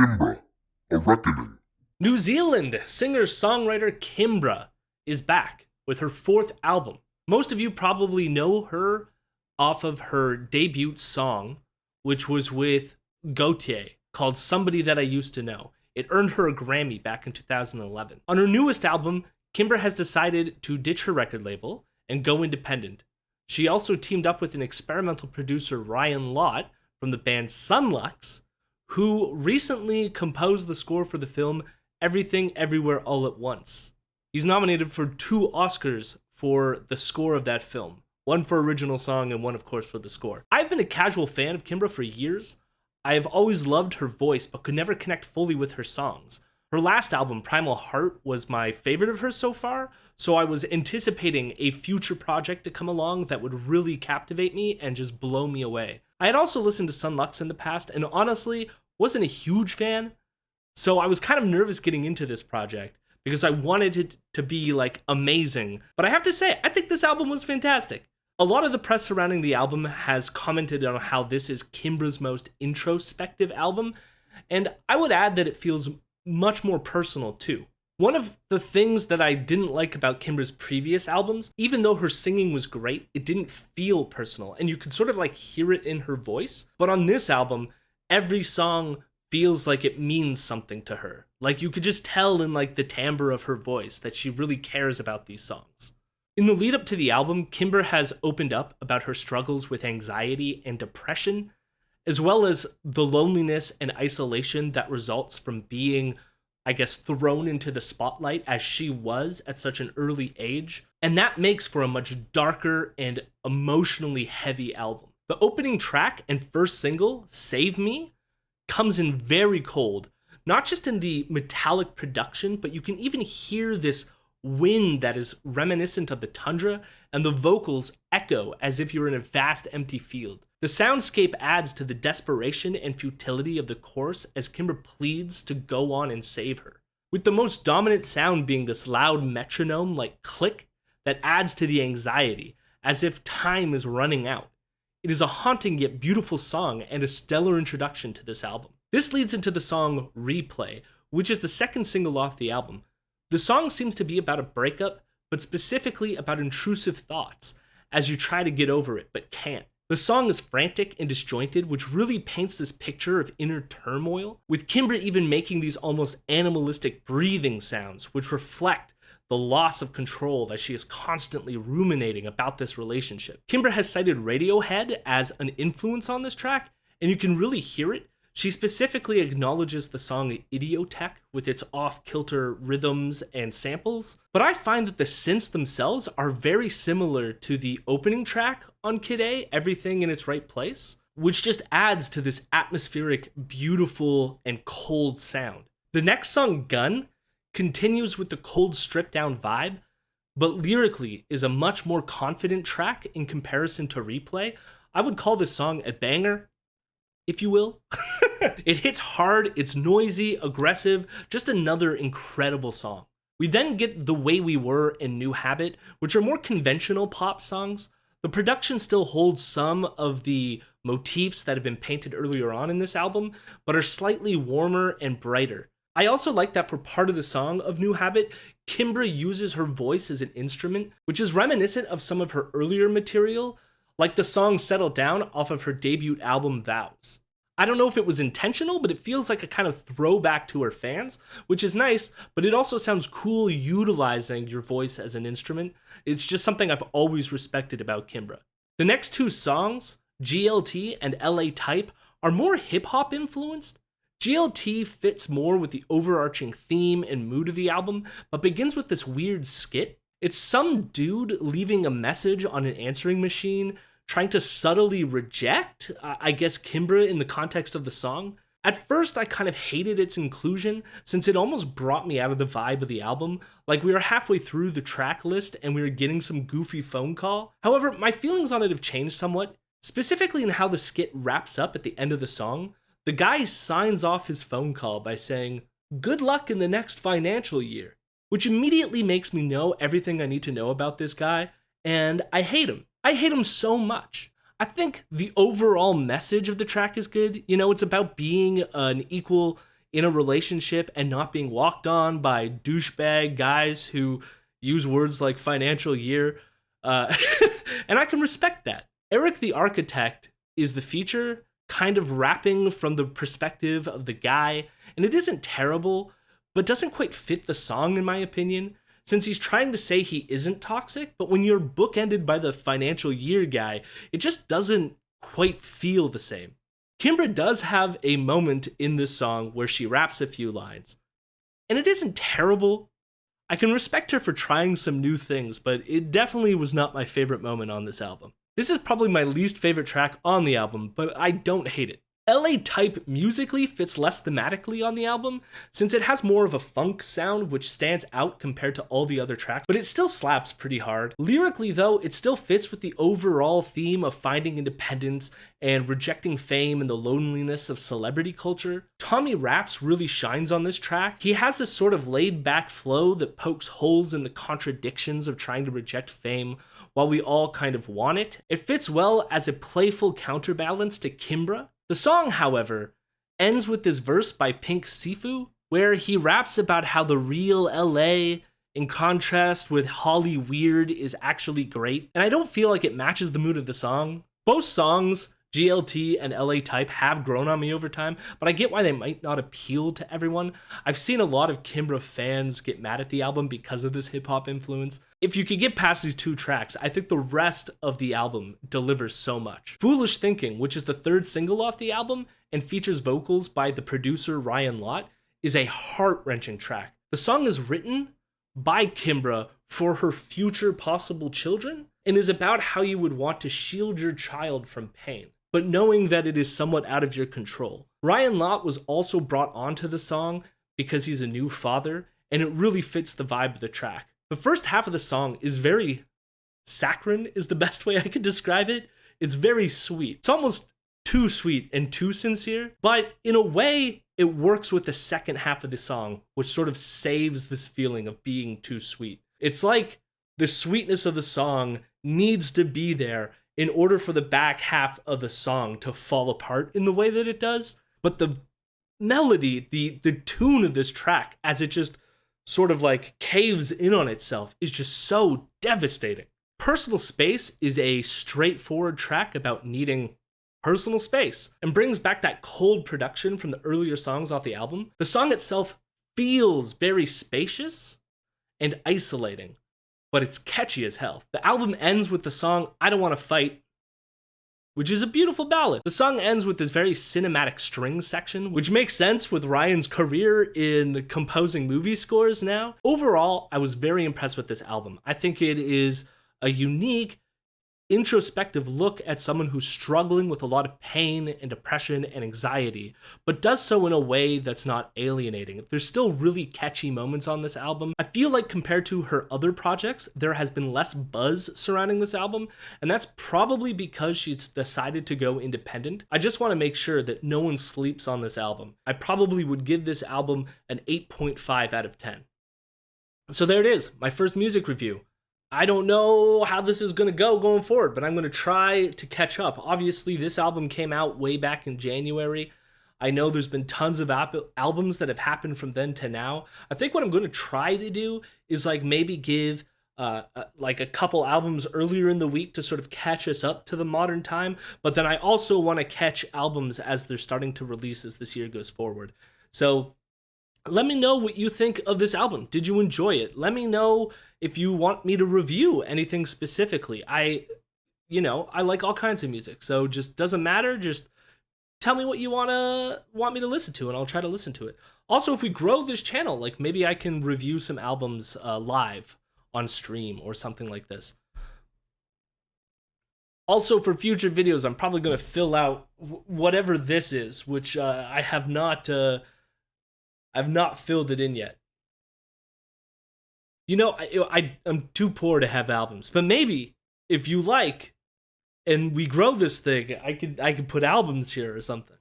Kimbra, A Reckoning. New Zealand singer-songwriter Kimbra is back with her fourth album. Most of you probably know her off of her debut song, which was with Gautier, called Somebody That I Used to Know. It earned her a Grammy back in 2011. On her newest album, Kimbra has decided to ditch her record label and go independent. She also teamed up with an experimental producer, Ryan Lott, from the band Sunlux, who recently composed the score for the film Everything Everywhere All at Once. He's nominated for 2 Oscars for the score of that film. One for original song and one, of course, for the score. I've been a casual fan of Kimbra for years. I have always loved her voice, but could never connect fully with her songs. Her last album, Primal Heart, was my favorite of hers so far, so I was anticipating a future project to come along that would really captivate me and just blow me away. I had also listened to Sunlux in the past, and honestly, wasn't a huge fan, so I was kind of nervous getting into this project because I wanted it to be like amazing. But I have to say, I think this album was fantastic. A lot of the press surrounding the album has commented on how this is Kimbra's most introspective album, and I would add that it feels much more personal too. One of the things that I didn't like about Kimbra's previous albums, even though her singing was great, it didn't feel personal, and you could sort of like hear it in her voice. But on this album, every song feels like it means something to her. Like you could just tell in like the timbre of her voice that she really cares about these songs. In the lead up to the album, Kimbra has opened up about her struggles with anxiety and depression, as well as the loneliness and isolation that results from being, I guess, thrown into the spotlight as she was at such an early age. And that makes for a much darker and emotionally heavy album. The opening track and first single, Save Me, comes in very cold, not just in the metallic production, but you can even hear this wind that is reminiscent of the tundra, and the vocals echo as if you're in a vast empty field. The soundscape adds to the desperation and futility of the chorus as Kimbra pleads to go on and save her, with the most dominant sound being this loud metronome-like click that adds to the anxiety, as if time is running out. It is a haunting yet beautiful song and a stellar introduction to this album. This leads into the song Replay, which is the second single off the album. The song seems to be about a breakup, but specifically about intrusive thoughts as you try to get over it but can't. The song is frantic and disjointed, which really paints this picture of inner turmoil, with Kimbra even making these almost animalistic breathing sounds, which reflect the loss of control as she is constantly ruminating about this relationship. Kimbra has cited Radiohead as an influence on this track, and you can really hear it. She specifically acknowledges the song Idiotech with its off-kilter rhythms and samples, but I find that the synths themselves are very similar to the opening track on Kid A, Everything in Its Right Place, which just adds to this atmospheric, beautiful, and cold sound. The next song, Gun, continues with the cold, stripped-down vibe, but lyrically is a much more confident track in comparison to Replay. I would call this song a banger, if you will. It hits hard, it's noisy, aggressive, just another incredible song. We then get The Way We Were and New Habit, which are more conventional pop songs. The production still holds some of the motifs that have been painted earlier on in this album, but are slightly warmer and brighter. I also like that for part of the song of New Habit, Kimbra uses her voice as an instrument, which is reminiscent of some of her earlier material, like the song Settle Down off of her debut album Vows. I don't know if it was intentional, but it feels like a kind of throwback to her fans, which is nice, but it also sounds cool utilizing your voice as an instrument. It's just something I've always respected about Kimbra. The next 2 songs, GLT and LA Type, are more hip-hop influenced. GLT fits more with the overarching theme and mood of the album, but begins with this weird skit. It's some dude leaving a message on an answering machine, trying to subtly reject, I guess, Kimbra in the context of the song. At first, I kind of hated its inclusion, since it almost brought me out of the vibe of the album, like we were halfway through the track list and we were getting some goofy phone call. However, my feelings on it have changed somewhat, specifically in how the skit wraps up at the end of the song. The guy signs off his phone call by saying, "Good luck in the next financial year," which immediately makes me know everything I need to know about this guy, and I hate him. I hate him so much. I think the overall message of the track is good. You know, it's about being an equal in a relationship and not being walked on by douchebag guys who use words like financial year. Uh, and I can respect that. Eric the Architect is the feature, kind of rapping from the perspective of the guy, and it isn't terrible, but doesn't quite fit the song in my opinion, since he's trying to say he isn't toxic, but when you're bookended by the financial year guy, it just doesn't quite feel the same. Kimbra does have a moment in this song where she raps a few lines, and it isn't terrible. I can respect her for trying some new things, but it definitely was not my favorite moment on this album. This is probably my least favorite track on the album, but I don't hate it. LA Type musically fits less thematically on the album, since it has more of a funk sound which stands out compared to all the other tracks, but it still slaps pretty hard. Lyrically though, it still fits with the overall theme of finding independence and rejecting fame and the loneliness of celebrity culture. Tommy Raps really shines on this track. He has this sort of laid back flow that pokes holes in the contradictions of trying to reject fame while we all kind of want it. It fits well as a playful counterbalance to Kimbra. The song, however, ends with this verse by Pink Sifu, where he raps about how the real LA, in contrast with Holly Weird, is actually great, and I don't feel like it matches the mood of the song. Both songs, GLT and LA Type, have grown on me over time, but I get why they might not appeal to everyone. I've seen a lot of Kimbra fans get mad at the album because of this hip-hop influence. If you could get past these two tracks, I think the rest of the album delivers so much. Foolish Thinking, which is the third single off the album and features vocals by the producer Ryan Lott, is a heart-wrenching track. The song is written by Kimbra for her future possible children and is about how you would want to shield your child from pain, but knowing that it is somewhat out of your control. Ryan Lott was also brought onto the song because he's a new father, and it really fits the vibe of the track. The first half of the song is very saccharine, is the best way I could describe it. It's very sweet. It's almost too sweet and too sincere, but in a way, it works with the second half of the song, which sort of saves this feeling of being too sweet. It's like the sweetness of the song needs to be there in order for the back half of the song to fall apart in the way that it does. But the melody, the tune of this track, as it just sort of like caves in on itself, is just so devastating. Personal Space is a straightforward track about needing personal space and brings back that cold production from the earlier songs off the album. The song itself feels very spacious and isolating, but it's catchy as hell. The album ends with the song I Don't Want to Fight, which is a beautiful ballad. The song ends with this very cinematic string section, which makes sense with Ryan's career in composing movie scores now. Overall, I was very impressed with this album. I think it is a unique, introspective look at someone who's struggling with a lot of pain and depression and anxiety, but does so in a way that's not alienating. There's still really catchy moments on this album. I feel like compared to her other projects, there has been less buzz surrounding this album, and that's probably because she's decided to go independent. I just want to make sure that no one sleeps on this album. I probably would give this album an 8.5 out of 10. So there it is, my first music review. I don't know how this is going to go going forward, but I'm going to try to catch up. Obviously, this album came out way back in January. I know there's been tons of albums that have happened from then to now. I think what I'm going to try to do is like maybe give like a couple albums earlier in the week to sort of catch us up to the modern time. But then I also want to catch albums as they're starting to release as this year goes forward. So let me know what you think of this album. Did you enjoy it? Let me know if you want me to review anything specifically. I like all kinds of music, so just doesn't matter. Just tell me what you want me to listen to, and I'll try to listen to it. Also, if we grow this channel, like maybe I can review some albums live on stream or something like this. Also, for future videos, I'm probably going to fill out whatever this is, which I have not... I've not filled it in yet. You know, I'm too poor to have albums, but maybe if you like, and we grow this thing, I could put albums here or something.